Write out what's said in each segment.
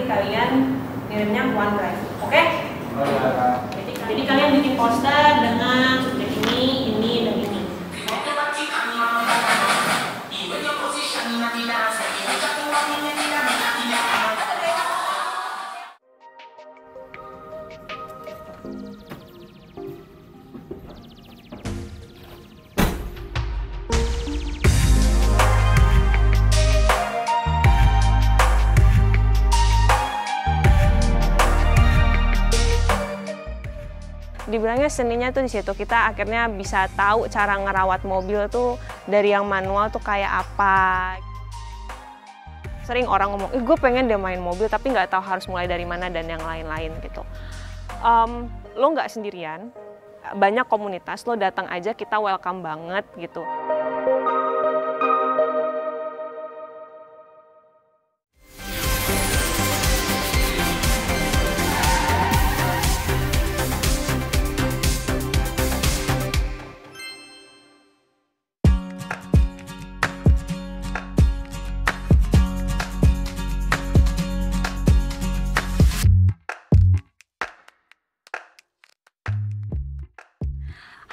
kalian ngirimnya ke OneDrive, oke? Oh iya. Jadi kalian bikin poster dengan subjek ini, dan ini. Dibilangnya seninya tuh di situ, kita akhirnya bisa tahu cara ngerawat mobil tuh dari yang manual tuh kayak apa. Sering orang ngomong, gue pengen deh main mobil tapi nggak tahu harus mulai dari mana dan yang lain-lain gitu. Lo nggak sendirian, banyak komunitas, lo datang aja, kita welcome banget gitu.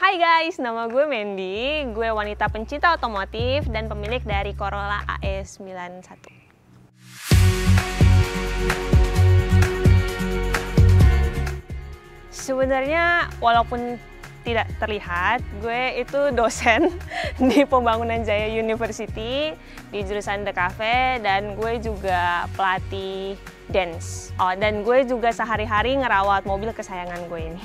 Hai guys, nama gue Mandy, gue wanita pencinta otomotif dan pemilik dari Corolla AS91. Sebenarnya walaupun tidak terlihat, gue itu dosen di Pembangunan Jaya University di jurusan DKV dan gue juga pelatih dance. Dan gue juga sehari-hari ngerawat mobil kesayangan gue ini.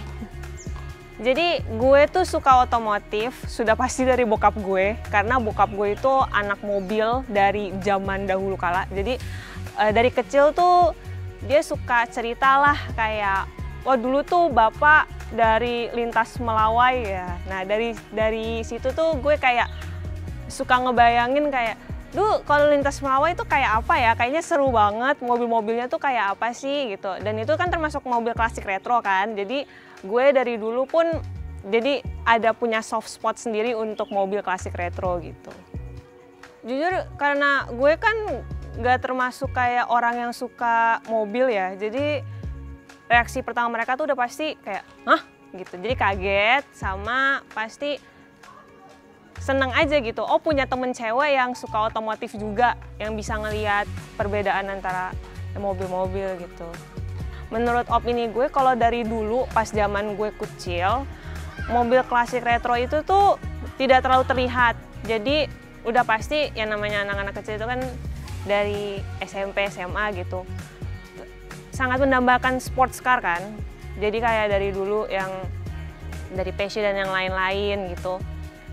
Jadi gue tuh suka otomotif, sudah pasti dari bokap gue, karena bokap gue itu anak mobil dari zaman dahulu kala. Jadi dari kecil tuh dia suka cerita lah kayak, wah dulu tuh bapak dari lintas Melawai ya. Nah dari situ tuh gue kayak suka ngebayangin kayak, duh kalau lintas Melawai itu kayak apa ya, kayaknya seru banget, mobil-mobilnya tuh kayak apa sih gitu. Dan itu kan termasuk mobil klasik retro kan, jadi gue dari dulu pun jadi ada punya soft spot sendiri untuk mobil klasik retro gitu. Jujur karena gue kan gak termasuk kayak orang yang suka mobil ya, jadi reaksi pertama mereka tuh udah pasti kayak, hah? Gitu, jadi kaget sama pasti seneng aja gitu. Oh punya temen cewek yang suka otomotif juga, yang bisa ngelihat perbedaan antara mobil-mobil gitu. Menurut opini gue, kalau dari dulu pas zaman gue kecil, mobil klasik retro itu tuh tidak terlalu terlihat. Jadi udah pasti yang namanya anak-anak kecil itu kan dari SMP, SMA gitu. Sangat mendambakan sports car kan. Jadi kayak dari dulu yang dari Porsche dan yang lain-lain gitu.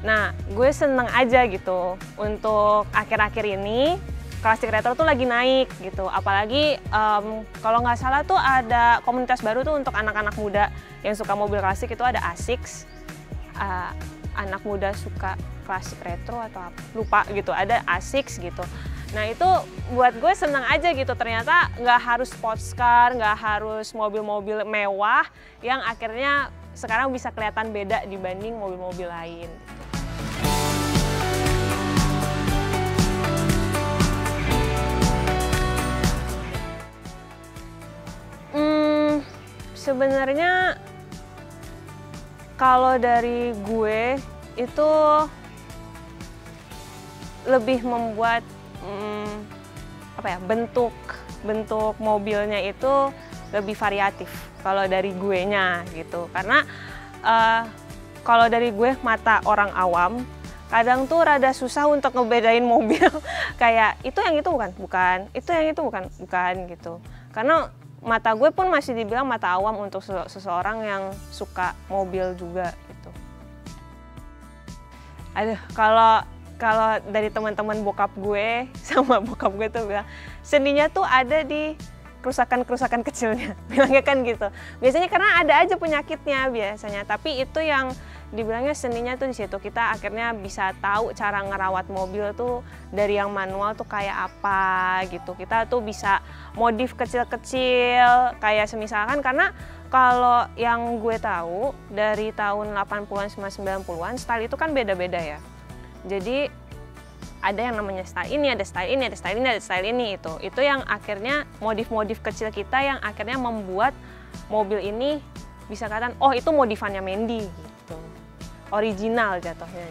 Nah, gue seneng aja gitu untuk akhir-akhir ini klasik retro tuh lagi naik gitu. Apalagi kalau nggak salah tuh ada komunitas baru tuh untuk anak-anak muda yang suka mobil klasik, itu ada ASICS. Anak muda suka klasik retro atau apa, lupa gitu, ada ASICS gitu. Nah itu buat gue seneng aja gitu, ternyata nggak harus sports car, nggak harus mobil-mobil mewah yang akhirnya sekarang bisa kelihatan beda dibanding mobil-mobil lain. Sebenarnya kalau dari gue itu lebih membuat bentuk mobilnya itu lebih variatif kalau dari gue nya gitu, karena kalau dari gue mata orang awam kadang tuh rada susah untuk ngebedain mobil kayak itu yang itu bukan, itu yang itu bukan gitu, karena mata gue pun masih dibilang mata awam untuk seseorang yang suka mobil juga gitu. Aduh, kalau dari teman-teman bokap gue sama bokap gue tuh bilang seninya tuh ada di kerusakan-kerusakan kecilnya, bilangnya kan gitu. Biasanya karena ada aja penyakitnya biasanya, tapi itu yang dibilangnya seninya tuh di situ. Kita akhirnya bisa tahu cara ngerawat mobil tuh dari yang manual tuh kayak apa gitu. Kita tuh bisa modif kecil-kecil kayak semisalkan, karena kalau yang gue tahu dari tahun 80-an sama 90-an style itu kan beda-beda ya. Jadi ada yang namanya style ini, ada style ini, ada style ini, ada style ini. Itu yang akhirnya modif-modif kecil kita yang akhirnya membuat mobil ini bisa katakan, oh itu modifannya Mandy gitu. Original jatuhnya.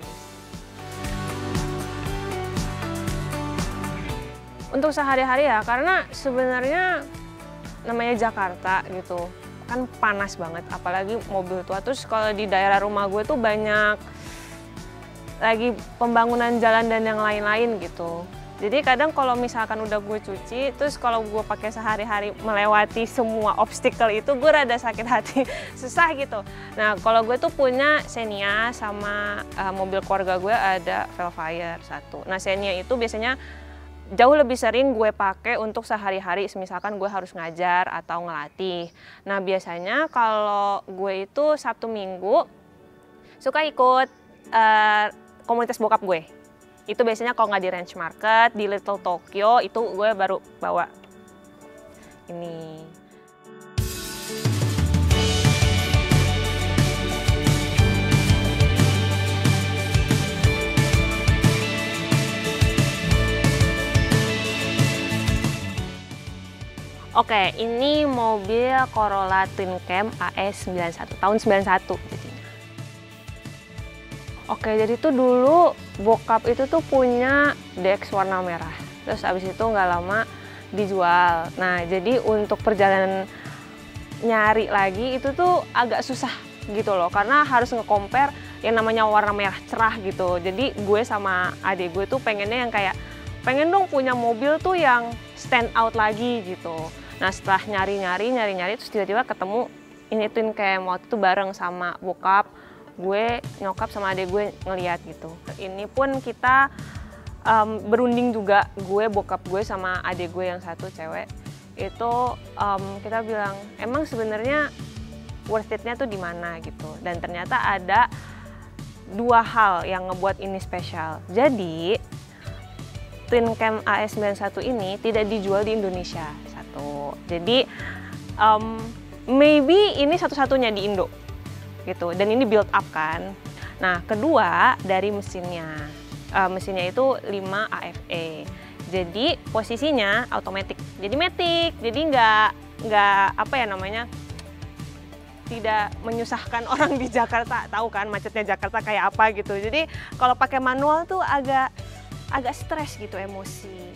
Untuk sehari-hari ya, karena sebenarnya namanya Jakarta gitu, kan panas banget, apalagi mobil tua. Terus kalau di daerah rumah gue tuh banyak lagi pembangunan jalan dan yang lain-lain gitu. Jadi kadang kalau misalkan udah gue cuci, terus kalau gue pakai sehari-hari melewati semua obstacle itu, gue rada sakit hati, susah gitu. Nah kalau gue tuh punya Xenia sama mobil keluarga gue ada Velfire 1. Nah Xenia itu biasanya jauh lebih sering gue pakai untuk sehari-hari, misalkan gue harus ngajar atau ngelatih. Nah biasanya kalau gue itu Sabtu Minggu suka ikut komunitas bokap gue. Itu biasanya kalau nggak di Ranch Market, di Little Tokyo, itu gue baru bawa ini. Oke, ini mobil Corolla Twin Cam AS 91, tahun 91 jadinya. Oke, jadi tuh dulu bokap itu tuh punya DX warna merah. Terus abis itu nggak lama dijual. Nah, jadi untuk perjalanan nyari lagi itu tuh agak susah gitu loh. Karena harus nge-compare yang namanya warna merah cerah gitu. Jadi gue sama adik gue tuh pengennya yang kayak, pengen dong punya mobil tuh yang stand out lagi gitu. Nah, setelah nyari-nyari terus tiba-tiba ketemu ini Twin Cam. Waktu itu bareng sama bokap, gue, nyokap sama adik gue ngeliat gitu. Ini pun kita berunding juga, gue, bokap gue sama adik gue yang satu cewek. Itu kita bilang, emang sebenarnya worth it-nya tuh di mana gitu. Dan ternyata ada dua hal yang ngebuat ini spesial. Jadi Twin Cam AS91 ini tidak dijual di Indonesia, satu. Jadi maybe ini satu-satunya di Indo gitu, dan ini build up kan. Nah kedua dari mesinnya, mesinnya itu 5 AFE, jadi posisinya automatic, jadi matic, jadi nggak apa ya namanya, tidak menyusahkan orang di Jakarta. Tahu kan macetnya Jakarta kayak apa gitu. Jadi kalau pakai manual tuh agak stres gitu, emosi.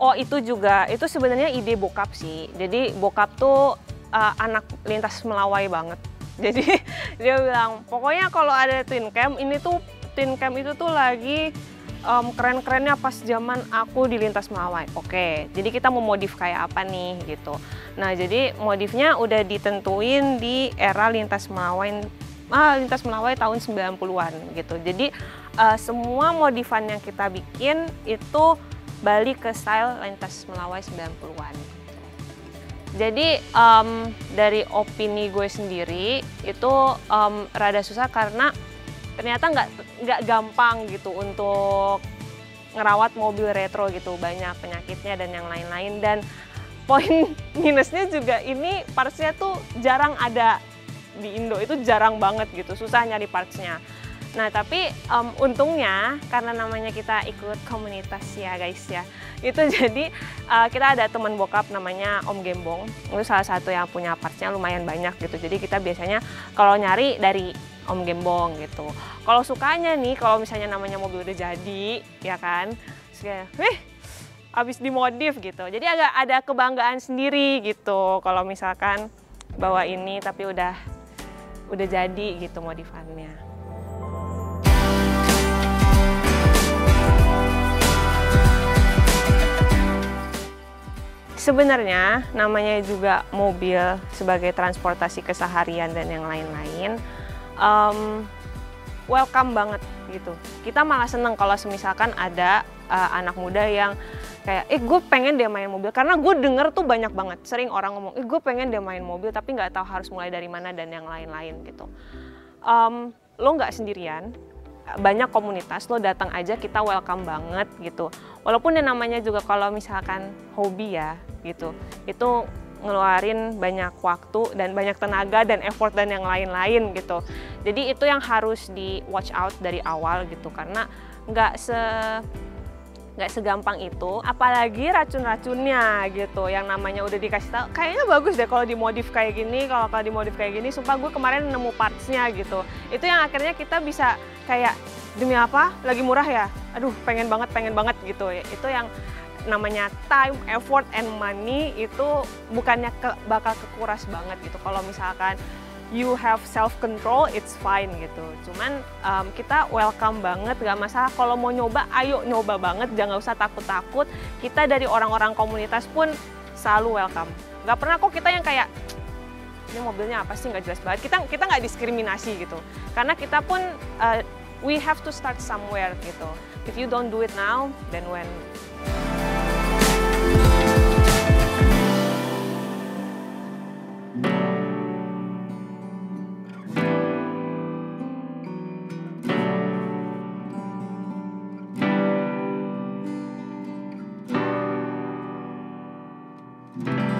Oh itu juga, itu sebenarnya ide bokap sih. Jadi bokap tuh anak lintas Melawai banget. Jadi dia bilang, pokoknya kalau ada Twin Cam, ini tuh Twin Cam itu tuh lagi keren-kerennya pas zaman aku di lintas Melawai. Oke, jadi kita mau modif kayak apa nih gitu. Nah jadi modifnya udah ditentuin di era lintas Melawai tahun 90-an gitu. Jadi semua modifan yang kita bikin itu balik ke style lintas Melawai 90-an. Jadi dari opini gue sendiri itu rada susah karena ternyata nggak gampang gitu untuk ngerawat mobil retro gitu, banyak penyakitnya dan yang lain-lain. Dan poin minusnya juga ini partsnya tuh jarang ada di Indo, itu jarang banget gitu, susah nyari partsnya. Nah tapi untungnya karena namanya kita ikut komunitas ya guys ya, itu jadi kita ada teman bokap namanya Om Gembong, itu salah satu yang punya partsnya lumayan banyak gitu. Jadi kita biasanya kalau nyari dari Om Gembong gitu. Kalau sukanya nih, kalau misalnya namanya mobil udah jadi ya kan, abis dimodif gitu. Jadi agak ada kebanggaan sendiri gitu kalau misalkan bawa ini tapi udah jadi gitu modifannya. Sebenarnya namanya juga mobil sebagai transportasi keseharian dan yang lain-lain, welcome banget gitu. Kita malah seneng kalau misalkan ada anak muda yang kayak, gue pengen dia main mobil, karena gue denger tuh banyak banget, sering orang ngomong, gue pengen dia main mobil tapi nggak tahu harus mulai dari mana dan yang lain-lain gitu. Lo nggak sendirian, banyak komunitas, lo datang aja, kita welcome banget gitu. Walaupun yang namanya juga kalau misalkan hobi ya gitu, itu ngeluarin banyak waktu dan banyak tenaga dan effort dan yang lain-lain gitu. Jadi itu yang harus di watch out dari awal gitu, karena nggak segampang itu, apalagi racun-racunnya gitu yang namanya udah dikasih tahu. Kayaknya bagus deh kalau dimodif kayak gini, kalau dimodif kayak gini. Sumpah gue kemarin nemu partsnya gitu, itu yang akhirnya kita bisa kayak demi apa, lagi murah ya, aduh pengen banget gitu. Itu yang namanya time, effort, and money itu bukannya bakal kekuras banget gitu. Kalau misalkan you have self control, it's fine gitu. Cuman kita welcome banget, gak masalah. Kalau mau nyoba, ayo nyoba banget, jangan usah takut-takut. Kita dari orang-orang komunitas pun selalu welcome. Gak pernah kok kita yang kayak, ini mobilnya apa sih, nggak jelas banget. Kita nggak diskriminasi gitu. Karena kita pun we have to start somewhere gitu. If you don't do it now, then when? Thank you.